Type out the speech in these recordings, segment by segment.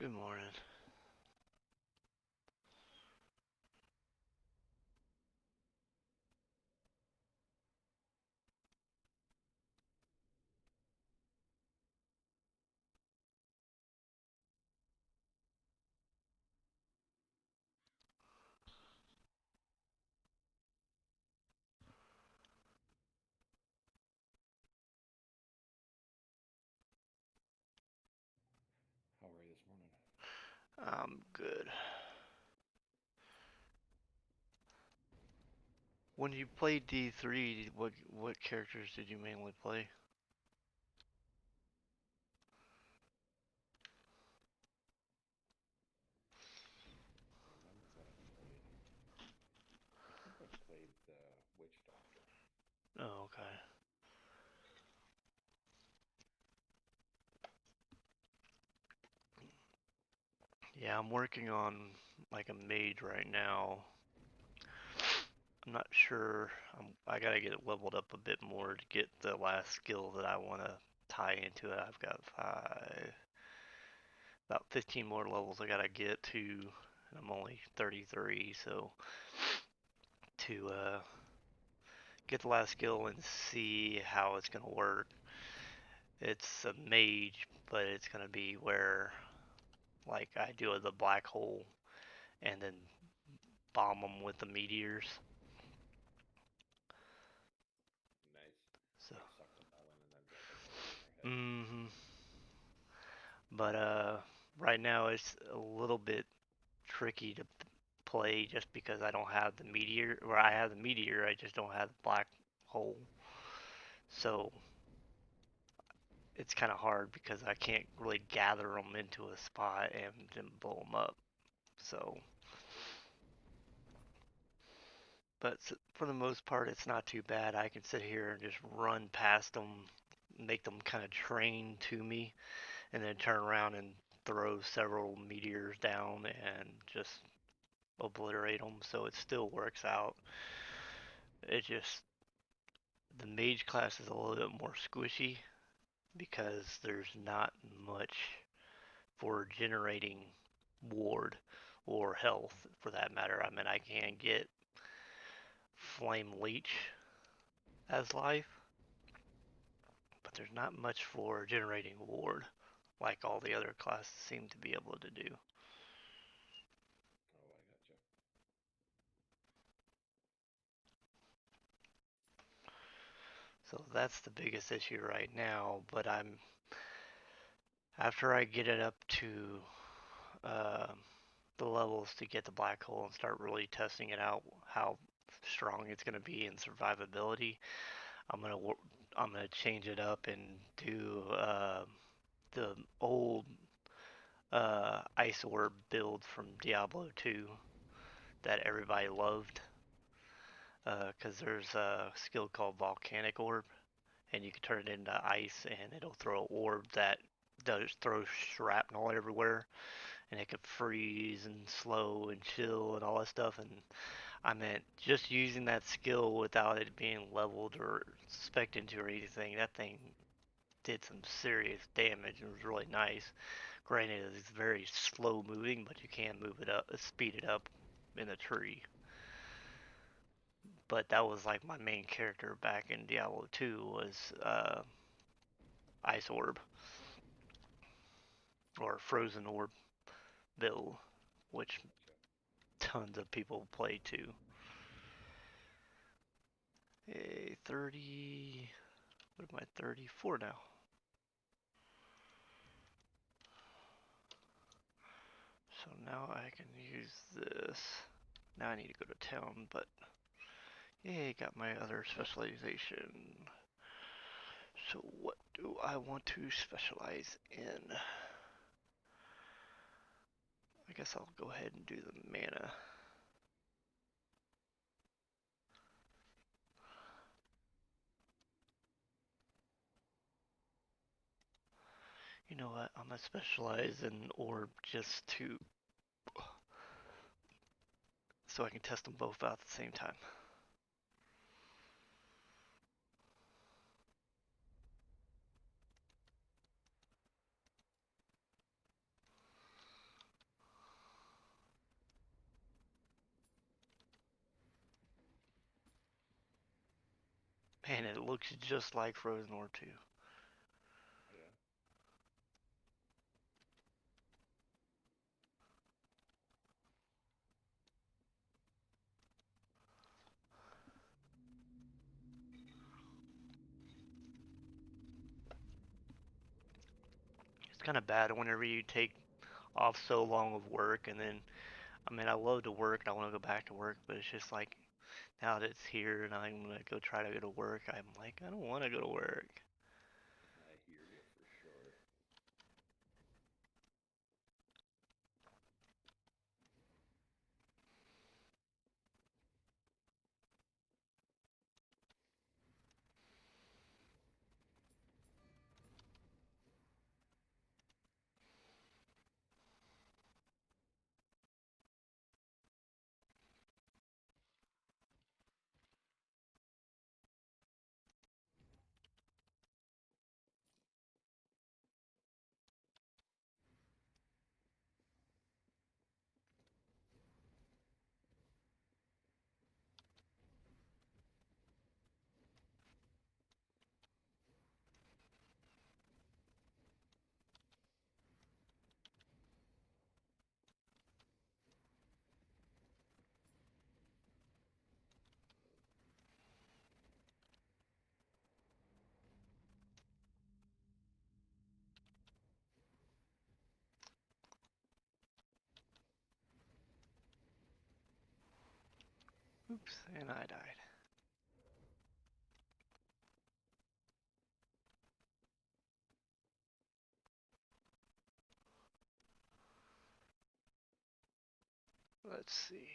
Good morning. How are you this morning? I'm good. When you played D3, what characters did you mainly play? Remember what I played? I think I played the Witch Doctor. Oh, okay. Yeah, I'm working on like a mage right now. I'm not sure. I gotta get it leveled up a bit more to get the last skill that I want to tie into it. I've got about 15 more levels I gotta get to, and I'm only 33, so to get the last skill and see how it's gonna work. It's a mage, but it's gonna be where like I do the black hole and then bomb them with the meteors. Nice. So, Like suck the melon and then drop a melon on their head. hmm but right now it's a little bit tricky to play just because I don't have the meteor, or I have the meteor, I just don't have the black hole. So it's kind of hard because I can't really gather them into a spot and then blow them up. So but for the most part, it's not too bad. I can sit here and just run past them, make them kind of train to me, and then turn around and throw several meteors down and just obliterate them. So it still works out. It just, the mage class is a little bit more squishy because there's not much for generating ward or health for that matter. I mean, I can get flame leech as life, but there's not much for generating ward like all the other classes seem to be able to do. Oh, I gotcha. So that's the biggest issue right now, but I'm after I get it up to uh, the levels to get the black hole and start really testing it out, how strong it's going to be in survivability. I'm gonna I'm gonna change it up and do the old ice orb build from Diablo 2 that everybody loved. Because there's a skill called Volcanic Orb, and you can turn it into ice, and it'll throw an orb that does throw shrapnel everywhere, and it can freeze and slow and chill and all that stuff. And I meant just using that skill without it being leveled or spec'd into or anything. That thing did some serious damage and was really nice. Granted, it's very slow moving, but you can move it up, speed it up in a tree. But that was like my main character back in Diablo 2 was Ice Orb or Frozen Orb build, which Gotcha. tons of people play too. A 30, what am I, 34 now? So now I can use this. Now I need to go to town, but yay, got my other specialization. So what do I want to specialize in? I guess I'll go ahead and do the mana. You know what? I'm gonna specialize in orb just to so I can test them both out at the same time. Man, it looks just like Frozen War 2. Yeah. It's kind of bad whenever you take off so long of work and then, I mean, I love to work and I want to go back to work, but it's just like now that it's here and I'm gonna go try to go to work, I'm like, I don't want to go to work. I hear you for sure. Oops, and I died. Let's see.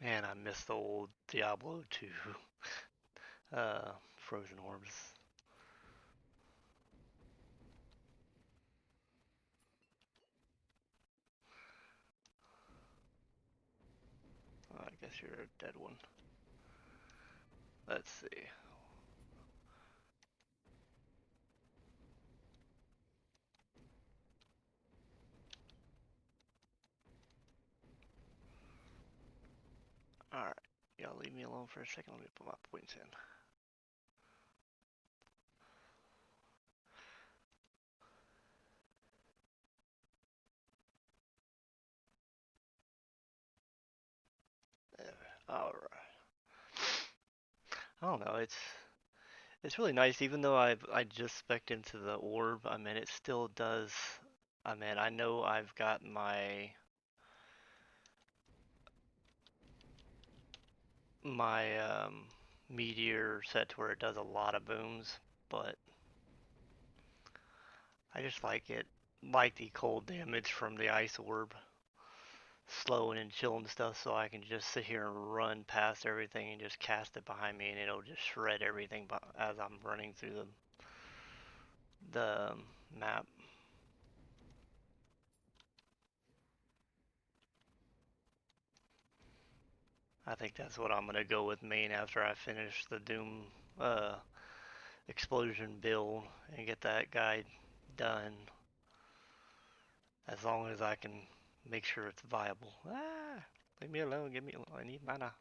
Man, I miss the old Diablo 2 Frozen Orbs. Oh, I guess you're a dead one. Let's see. Alright, y'all leave me alone for a second. Let me put my points in. There. Alright. I don't know. It's really nice, even though I just spec'd into the orb. I mean, it still does. I mean, I know I've got my meteor set to where it does a lot of booms, but I just like the cold damage from the ice orb, slowing and chilling stuff, so I can just sit here and run past everything and just cast it behind me, and it'll just shred everything as I'm running through the map. I think that's what I'm gonna go with main after I finish the Doom uh, explosion build and get that guy done. As long as I can make sure it's viable. Ah, leave me alone. Give me. I need mana.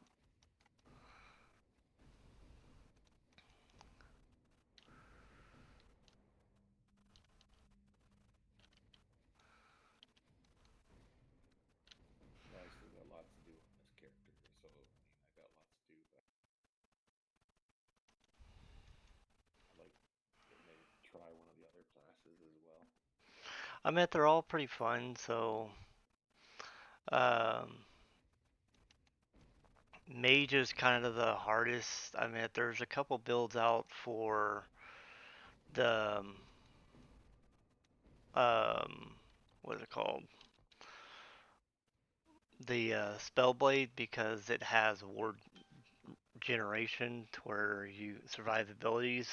Well, I still got lots to do on this character, so I mean, I got lots to do, but I like getting to try one of the other classes as well. I mean, they're all pretty fun. So, um, mage is kind of the hardest. I mean, there's a couple builds out for the what is it called? The Spellblade, because it has ward generation to where you survivability's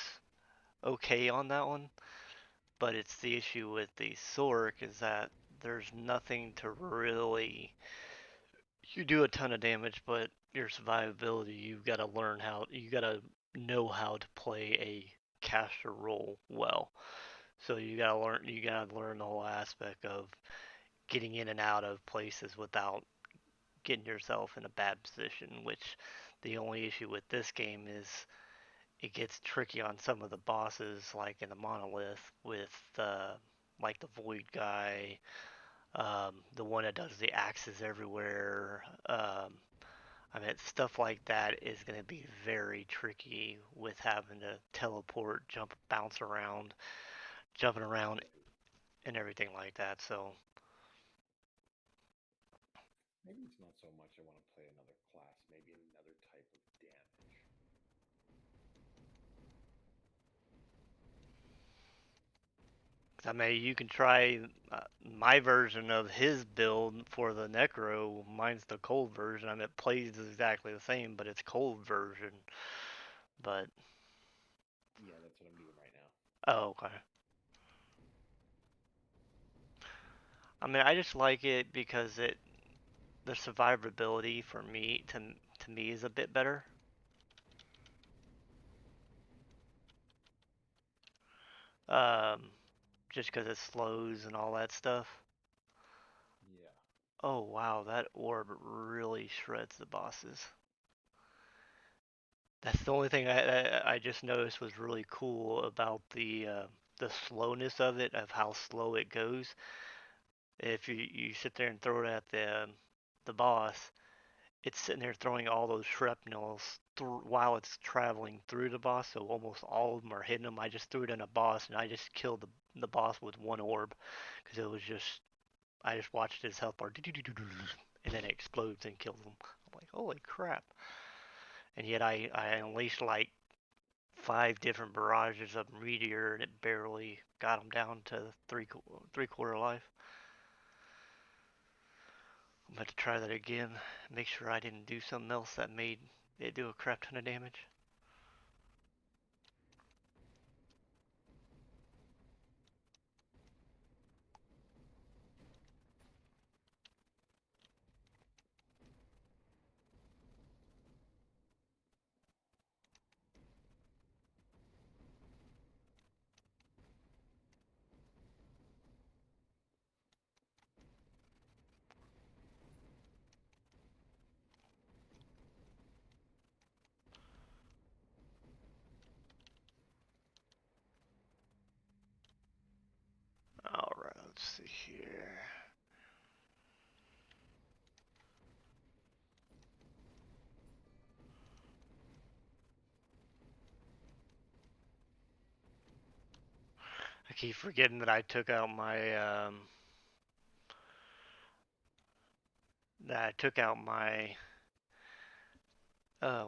okay on that one. But it's the issue with the Sorc is that there's nothing to really. You do a ton of damage, but your survivability, you gotta know how to play a caster role well. So you gotta learn the whole aspect of getting in and out of places without getting yourself in a bad position. Which the only issue with this game is it gets tricky on some of the bosses, like in the monolith with like the void guy, the one that does the axes everywhere. I mean, stuff like that is going to be very tricky with having to teleport, jump, bounce around, jumping around, Right. and everything like that. So, Maybe it's not so much I want to play another class, maybe another type of damage. 'cause I mean, you can try my version of his build for the Necro. Mine's the cold version. I mean, it plays exactly the same, but it's cold version. But Yeah, that's what I'm doing right now. oh, okay. I mean, I just like it because the survivability for me to me is a bit better. Um, just because it slows and all that stuff. Yeah. Oh wow, that orb really shreds the bosses. That's the only thing I just noticed was really cool about the slowness of it, of how slow it goes. If you sit there and throw it at the boss, it's sitting there throwing all those shrapnels while it's traveling through the boss. So almost all of them are hitting him. I just threw it in a boss and I just killed the boss with one orb because it was just I just watched his health bar and then it explodes and kills him. I'm like, holy crap! And yet I unleashed like 5 different barrages of meteor and it barely got him down to three quarter life. I'm about to try that again. Make sure I didn't do something else that made it do a crap ton of damage. Alright, let's see here. I keep forgetting that I took out my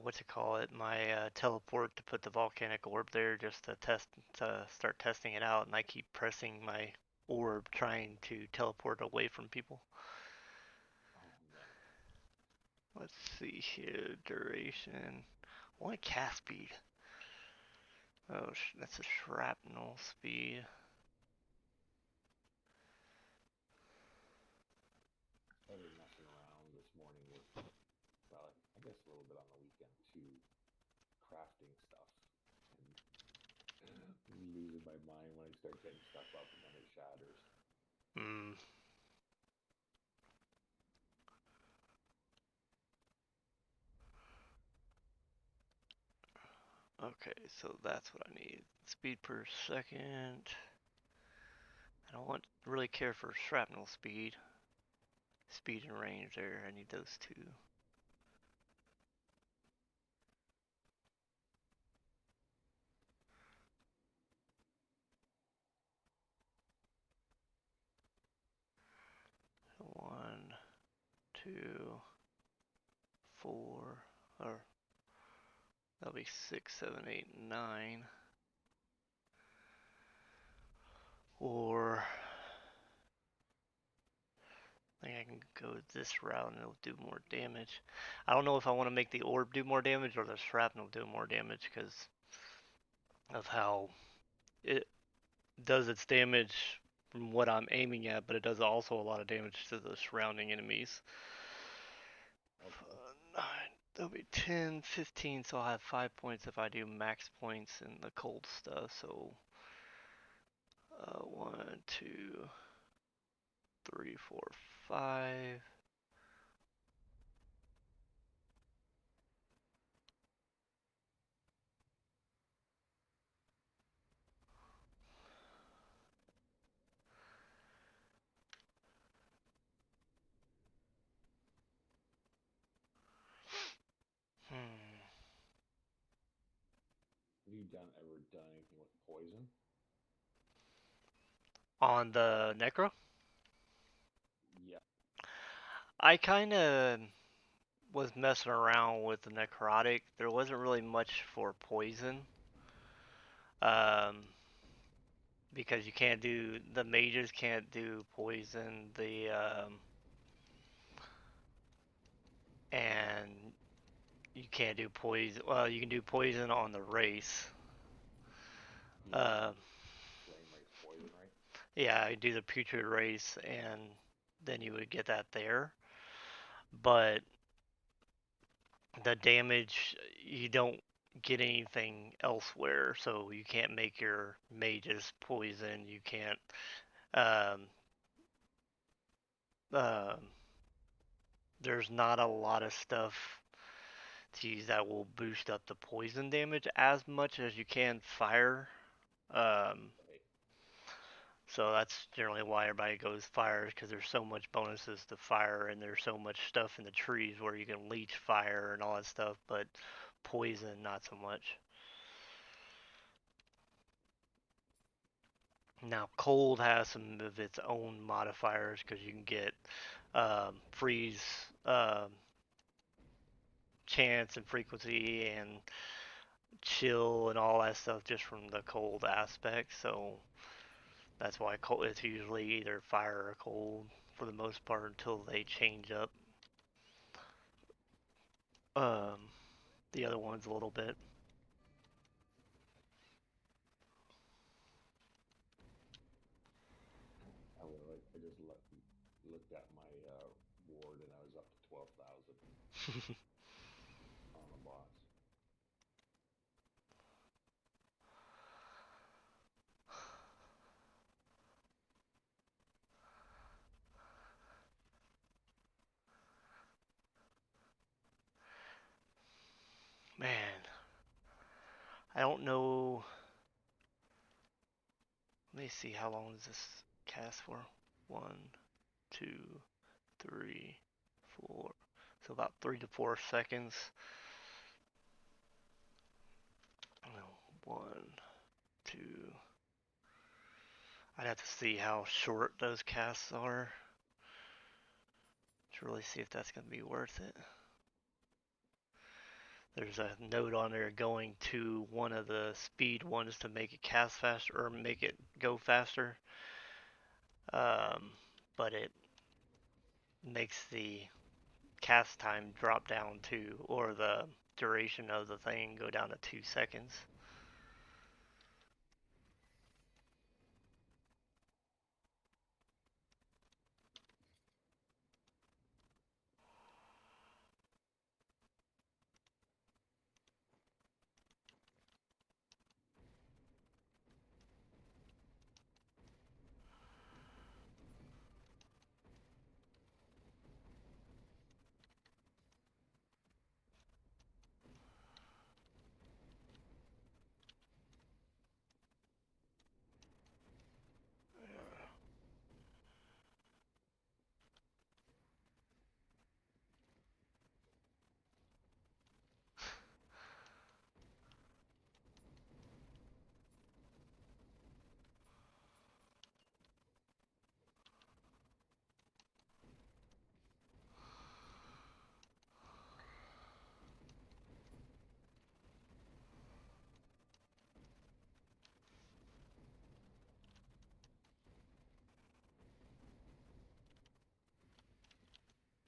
what's it call it? My teleport to put the volcanic orb there just to start testing it out, and I keep pressing my orb trying to teleport away from people. Oh man. Let's see here, duration. Only cast speed. Oh, that's a shrapnel speed. Started messing around this morning with, well, I guess a little bit on the weekend too, crafting stuff, and losing my mind when I start getting stuff up and then it shatters. Hmm. Okay, so that's what I need. Speed per second. I don't want really care for shrapnel speed. Speed and range there. I need those two. One, two, four, or that'll be 6, 7, 8, 9. Or I think I can go this route and it'll do more damage. I don't know if I want to make the orb do more damage or the shrapnel do more damage because of how it does its damage from what I'm aiming at, but it does also a lot of damage to the surrounding enemies. Okay. 9, that'll be 10, 15, so I'll have 5 points if I do max points in the cold stuff. So 1, 2, 3, 4, 5. Hmm. Have you ever done anything with poison? On the Necro, Yeah. I kind of was messing around with the necrotic. There wasn't really much for poison. Um, because you can't do the mages can't do poison. And you can't do poison. Well, you can do poison on the race. Yeah, Uh, flame race poison, right? yeah, I do the putrid race, and then you would get that there. But the damage, you don't get anything elsewhere, so you can't make your mages poison. You can't. Um, um there's not a lot of stuff to use that will boost up the poison damage as much as you can fire. Um, Right. so that's generally why everybody goes fire, because there's so much bonuses to fire, and there's so much stuff in the trees where you can leech fire and all that stuff, but poison not so much. Now cold has some of its own modifiers because you can get freeze chance and frequency and chill and all that stuff just from the cold aspect. So that's why cold, it's usually either fire or cold for the most part until they change up um, the other ones a little bit. I just looked at my ward and I was up to 12,000 on the boss. Man, I don't know. Let me see, how long does this cast for? 1, 2, 3, 4. So about 3 to 4 seconds. No, 1, 2. I'd have to see how short those casts are to really see if that's going to be worth it. There's a note on there going to one of the speed ones to make it cast faster or make it go faster. Um, but it makes the cast time drop down to, or the duration of the thing go down to 2 seconds.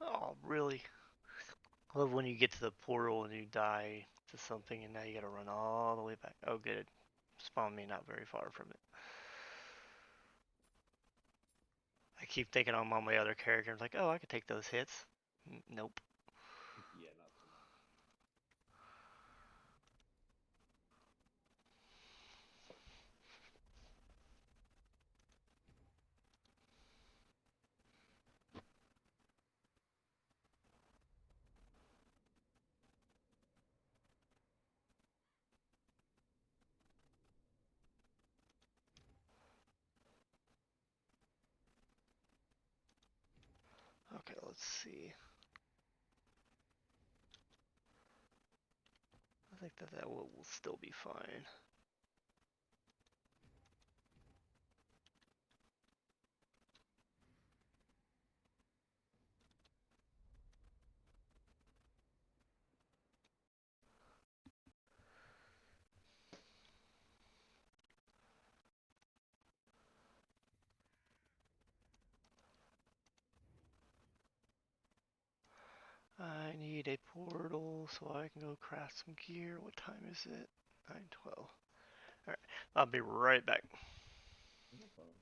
Oh, really? I love when you get to the portal and you die to something and now you gotta run all the way back. Oh, good. Spawned me not very far from it. I keep thinking on my other characters, like, oh, I could take those hits. Nope. Yeah, not so much. let's see. I think that will still be fine. I need a portal so I can go craft some gear. What time is it? 9:12. Alright, I'll be right back. No problem.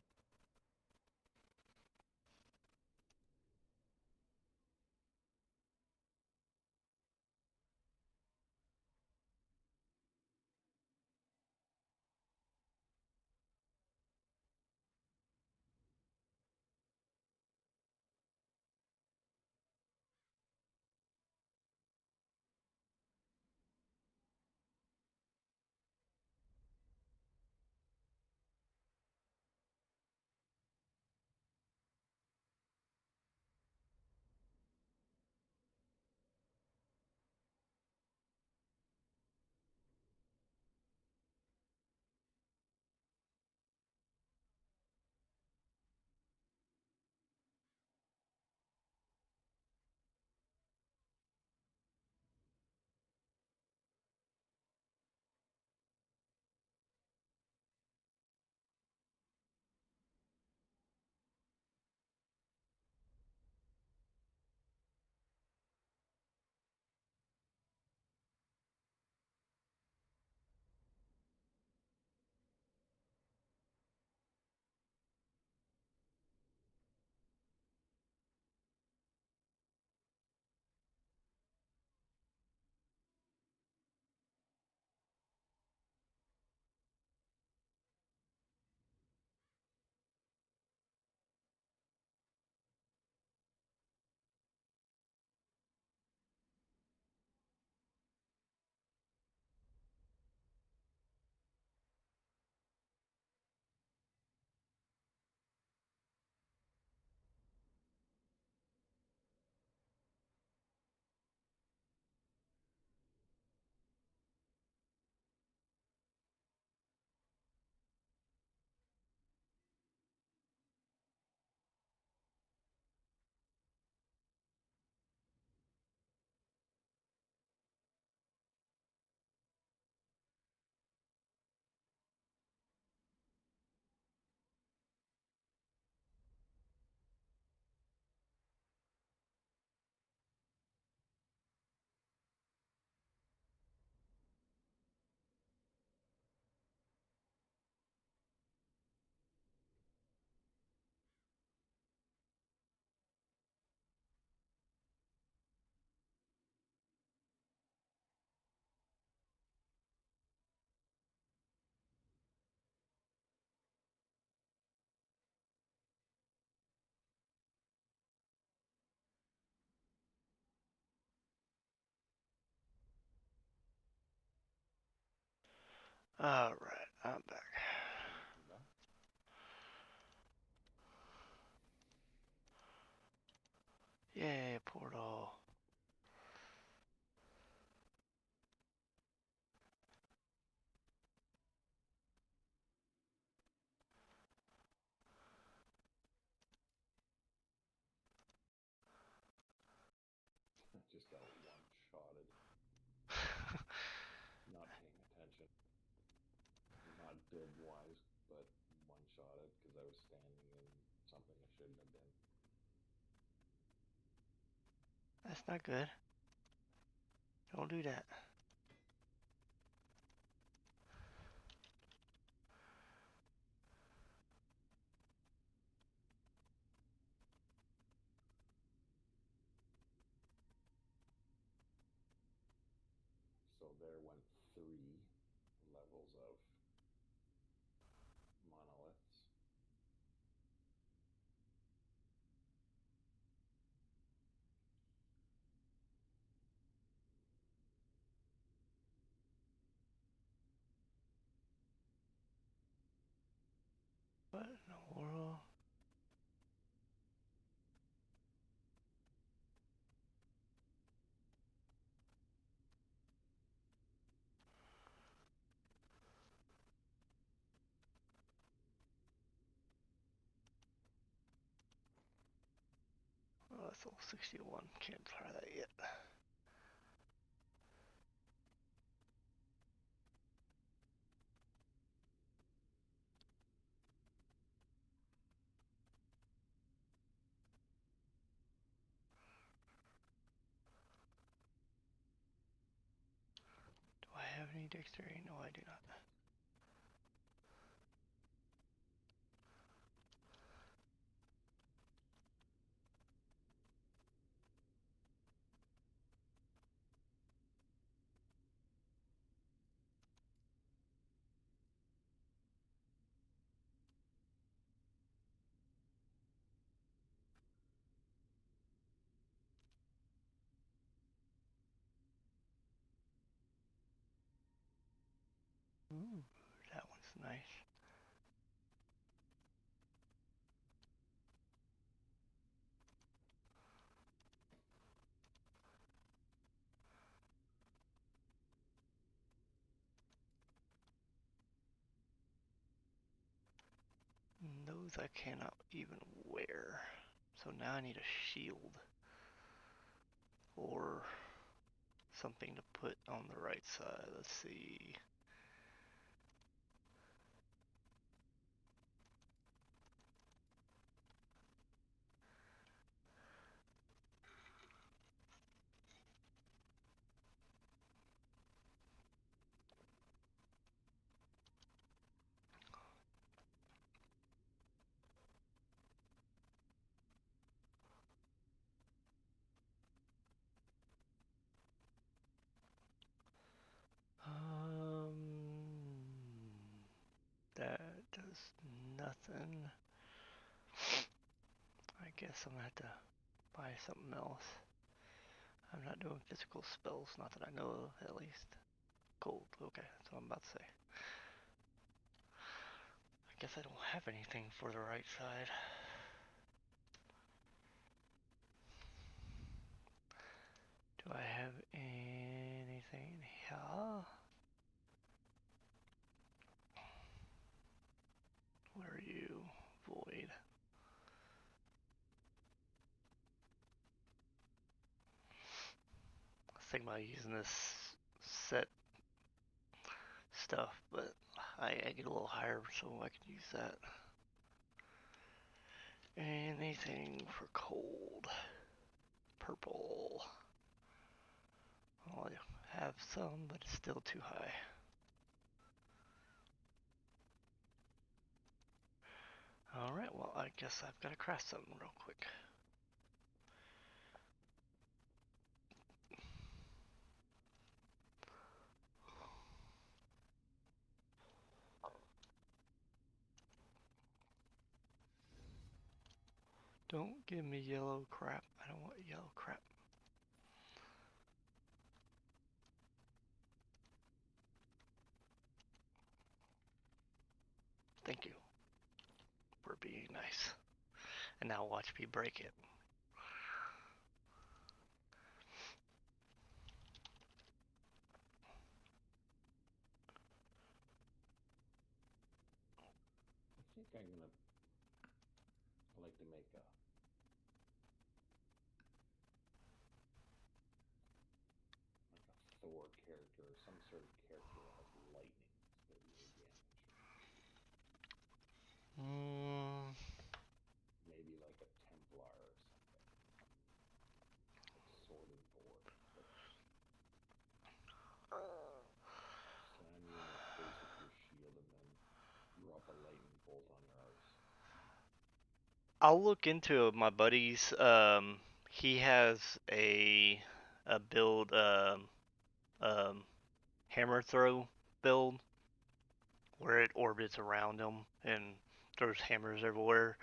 Alright, I'm back. Welcome back. Yay, portal. I just got one-shotted. Not paying attention. Not build-wise, but one-shotted because I was standing in something I shouldn't have been. That's not good. Don't do that. So there went 3 levels of monoliths. What in the world? Vessel 61. Can't try that yet. Do I have any dexterity? No, I do not. Ooh, that one's nice. Those I cannot even wear. So now I need a shield. Or something to put on the right side. Let's see. That does nothing. I guess I'm gonna have to buy something else. I'm not doing physical spells, not that I know of, at least. Cold, okay, that's what I'm about to say. I guess I don't have anything for the right side. Do I have anything here? Where are you, Void? I was thinking about using this set stuff, but I get a little higher, so I can use that. Anything for cold? Purple. Well, I have some, but it's still too high. Alright, well, I guess I've got to craft something real quick. Don't give me yellow crap. I don't want yellow crap. Thank you for being nice. And now watch me break it. I think I'm gonna like to make a Thor character or some sort of character that has lightning instead of mere damage. Maybe like a Templar or something. Like Sword and Thor. But slam you in the face with your shield and then drop a lightning bolt on your arse. I'll look into my buddy's. He has a build, um, hammer throw build where it orbits around him and throws hammers everywhere.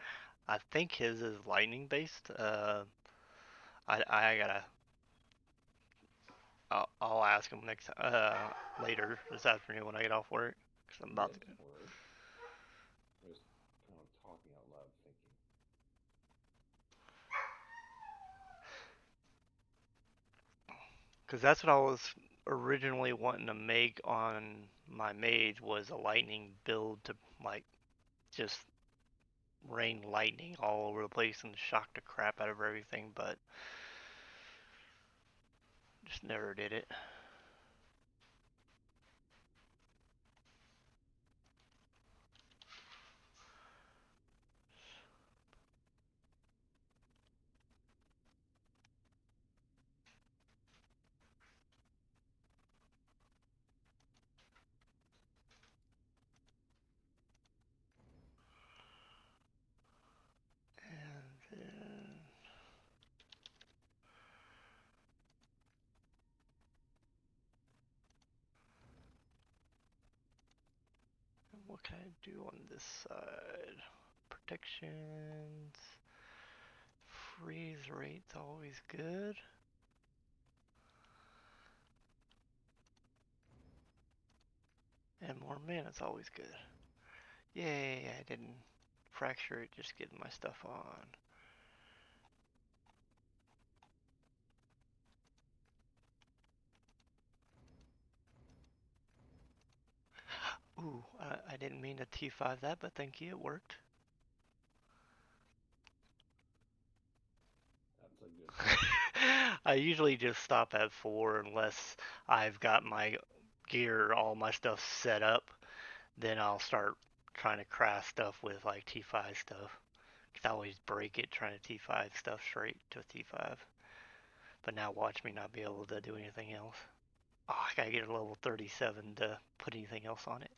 I think his is lightning based. I gotta. I'll ask him next later this afternoon when I get off work. Cause I'm about Yeah, to. don't worry. I was kind of talking out loud thinking. Cause that's what I was originally wanting to make on my mage was a lightning build to like just rain lightning all over the place and shock the crap out of everything, but just never did it. And then what can I do on this side? Protections. Freeze rate's always good. And more mana's always good. Yay, I didn't fracture it, just getting my stuff on. Ooh, I didn't mean to T5 that, but thank you, it worked. That's a good thing. I usually just stop at 4 unless I've got my gear, all my stuff set up. Then I'll start trying to craft stuff with like T5 stuff. Cause I always break it trying to T5 stuff straight to a T5. But now watch me not be able to do anything else. Oh, I gotta get a level 37 to put anything else on it.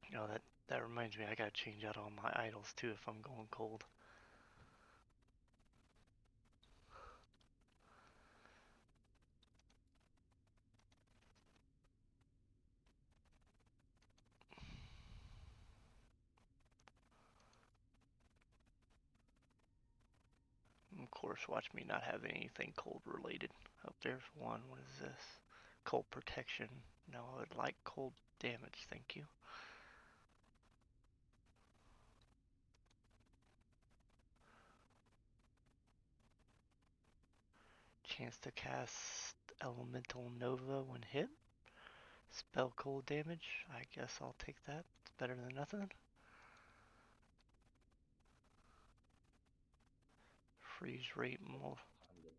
You know, that reminds me, I gotta change out all my idols too if I'm going cold. Of course, watch me not have anything cold related. Oh, there's one. What is this? Cold protection. No, I would like cold damage, thank you. Chance to cast Elemental Nova when hit. Spell cold damage. I guess I'll take that. It's better than nothing. Freeze rate more. Time to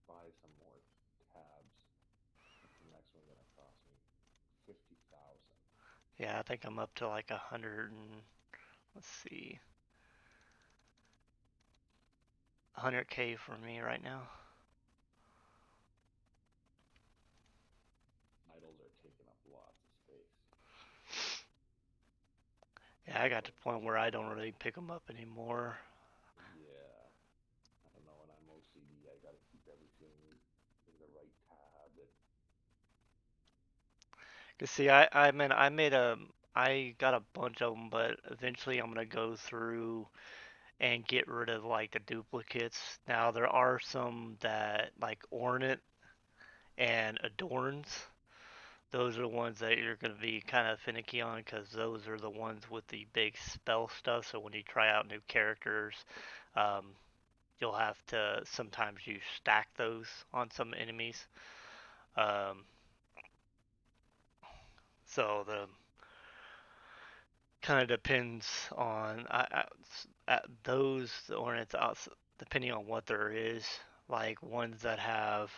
buy some more tabs. What's the next one gonna cost me? 50,000. Yeah, I think I'm up to like 100 and let's see, 100k for me right now. Idols are taking up lots of space. Yeah, I got to the point where I don't really pick them up anymore. Yeah. I don't know, and I'm OCD. I gotta keep everything in the right tab. And Cause see, I got a bunch of them, but eventually I'm gonna go through and get rid of like the duplicates. Now there are some that like ornament and adorns. Those are the ones that you're gonna be kind of finicky on because those are the ones with the big spell stuff. So when you try out new characters, um, you'll have to sometimes you stack those on some enemies. Um, so the kind of depends on those ornaments depending on what there is, like ones that have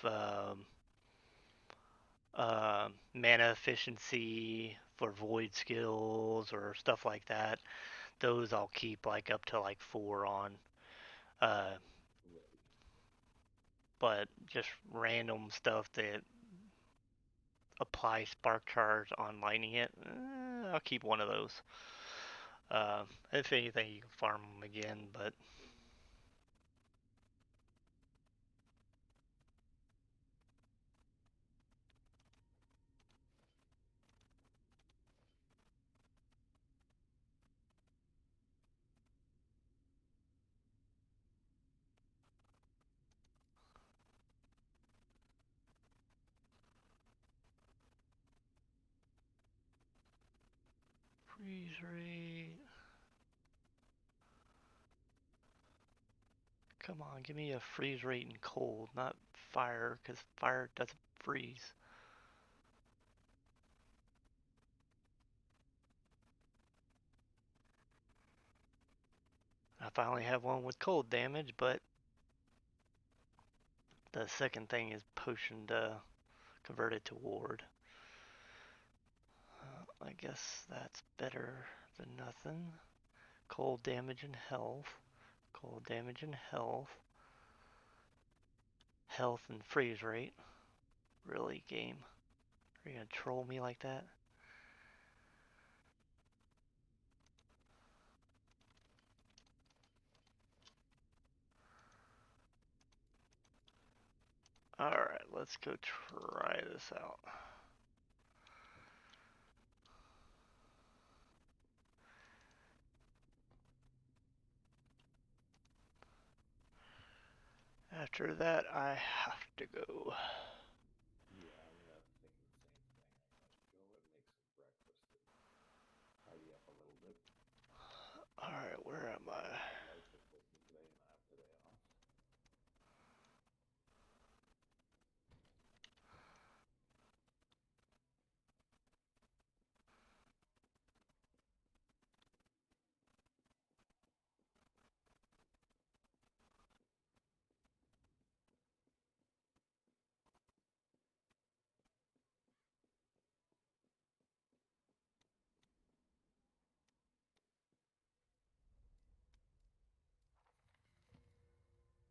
mana efficiency for void skills or stuff like that. Those I'll keep like up to like 4 on. uh, but just random stuff that apply spark charge on lighting it, I'll keep one of those. If anything, you can farm them again, but freeze rate. Come on, give me a freeze rate in cold, not fire, because fire doesn't freeze. I finally have one with cold damage, but the second thing is potion to convert it to ward. I guess that's better than nothing. Cold damage and health. Cold damage and health. Health and freeze rate. Really, game? Are you gonna troll me like that? Alright, let's go try this out. After that, I have to go. Yeah, I'm thinking the same thing. I'm gonna go and make some breakfast and tidy up a little bit. Alright, where am I? My wife is with me today, and I have today off.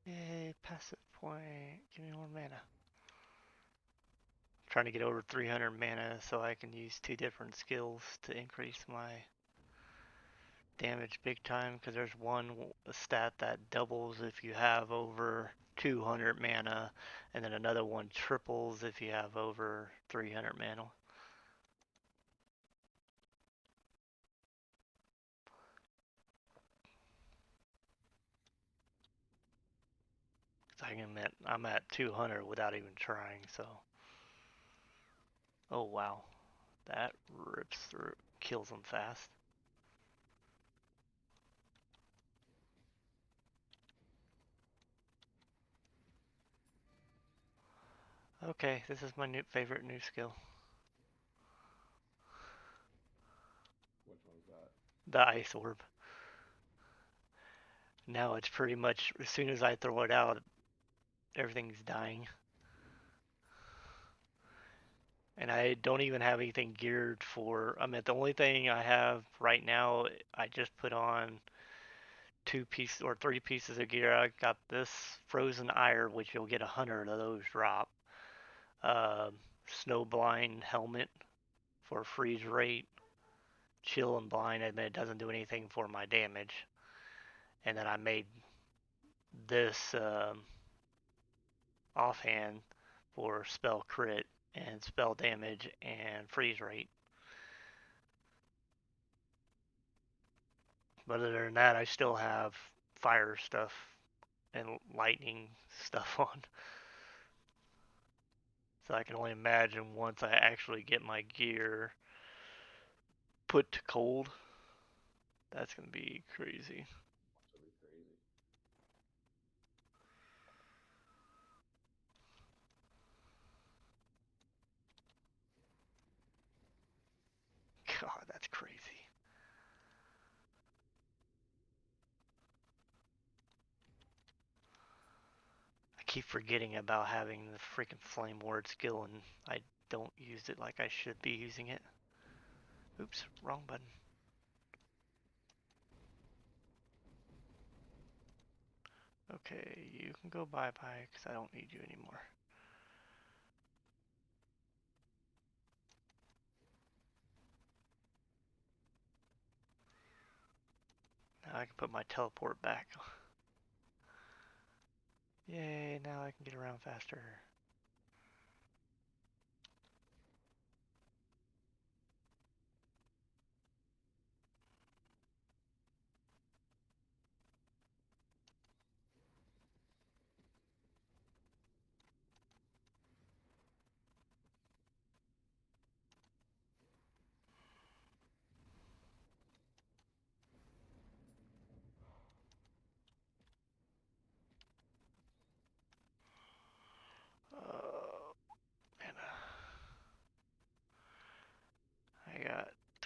Yay, passive point. Give me more mana. Trying to get over 300 mana so I can use 2 different skills to increase my damage big time, because there's one stat that doubles if you have over 200 mana, and then another one triples if you have over 300 mana. I'm at 200 without even trying, so. Oh wow, that rips through, kills them fast. Okay, this is my favorite new skill. Which one's that? The ice orb. Now it's pretty much, as soon as I throw it out, everything's dying. And I don't even have anything geared for, the only thing I have right now, I just put on 2 pieces or 3 pieces of gear. I got this frozen ire, which you'll get 100 of those drop. Uh, Snow blind helmet for freeze rate. Chill and blind, and it doesn't do anything for my damage. And then I made this offhand for spell crit and spell damage and freeze rate. But other than that, I still have fire stuff and lightning stuff on. So I can only imagine once I actually get my gear put to cold, that's going to be crazy. That'll be crazy. God, that's crazy. I keep forgetting about having the freaking flame ward skill, and I don't use it like I should be using it. Oops, wrong button. Okay, you can go bye-bye, because I don't need you anymore. Now I can put my teleport back. Yay, now I can get around faster.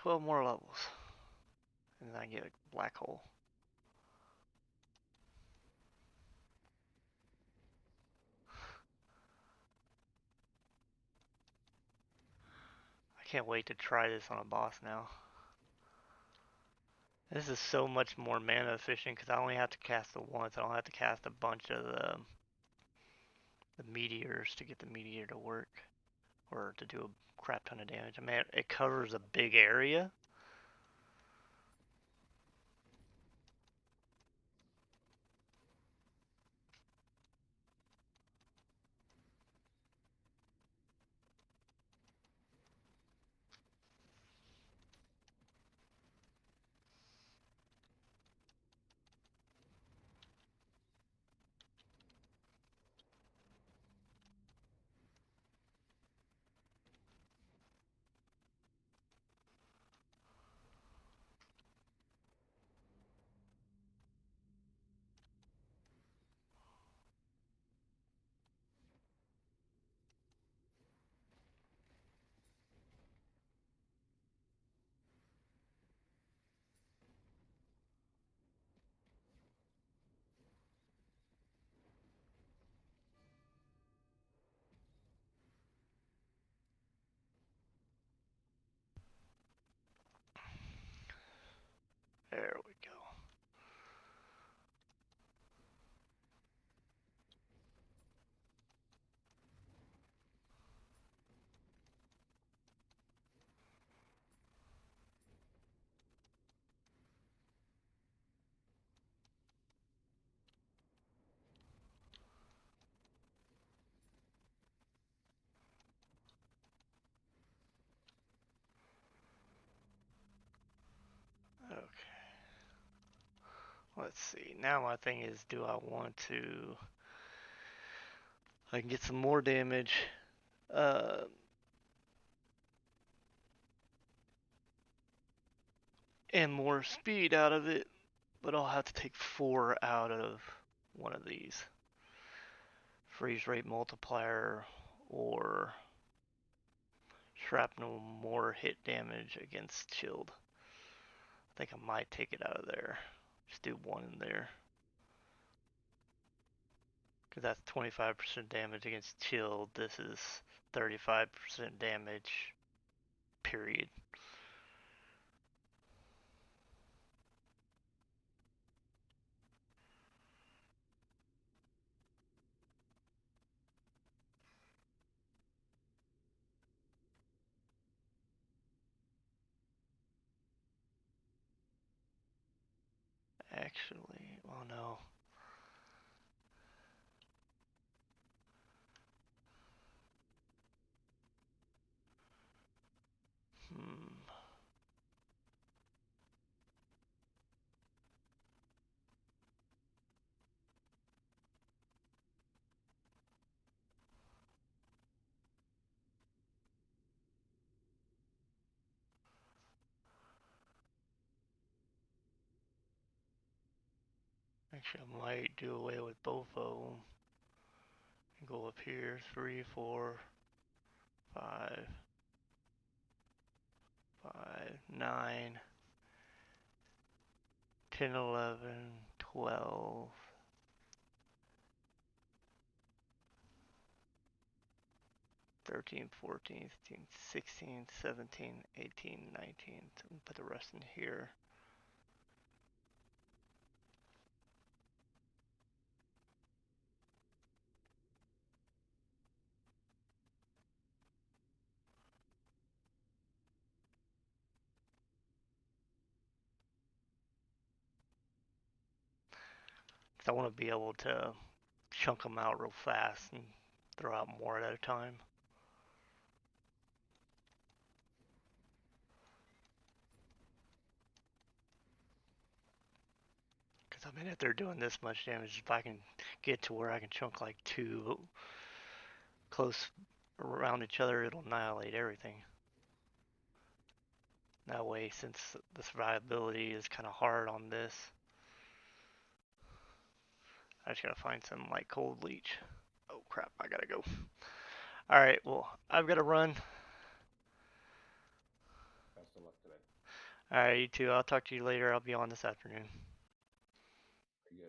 12 more levels. And then I get a black hole. I can't wait to try this on a boss now. This is so much more mana efficient because I only have to cast it once. I don't have to cast a bunch of the meteors to get the meteor to work or to do a crap ton of damage. I mean, it covers a big area. There we go. Okay. Let's see. Now my thing is, do I want to... I can get some more damage. And more speed out of it, but I'll have to take 4 out of one of these. Freeze rate multiplier or shrapnel more hit damage against chilled. I think I might take it out of there. Just do 1 in there. Because that's 25% damage against chilled. This is 35% damage, period. Actually, oh no. Actually, I might do away with both of them. And go up here, 3, 4, 5, 5, 9, 10, 11, 12, 13, 14, 15, 16, 17, 18, 19. Put the rest in here. Because I want to be able to chunk them out real fast and throw out more at a time. Because I mean, if they're doing this much damage, if I can get to where I can chunk like 2 close around each other, it'll annihilate everything. That way, since the survivability is kind of hard on this, I just gotta find some like cold leech. Oh crap, I gotta go. Alright, well, I've gotta run. Best of luck today. Alright, you too. I'll talk to you later. I'll be on this afternoon.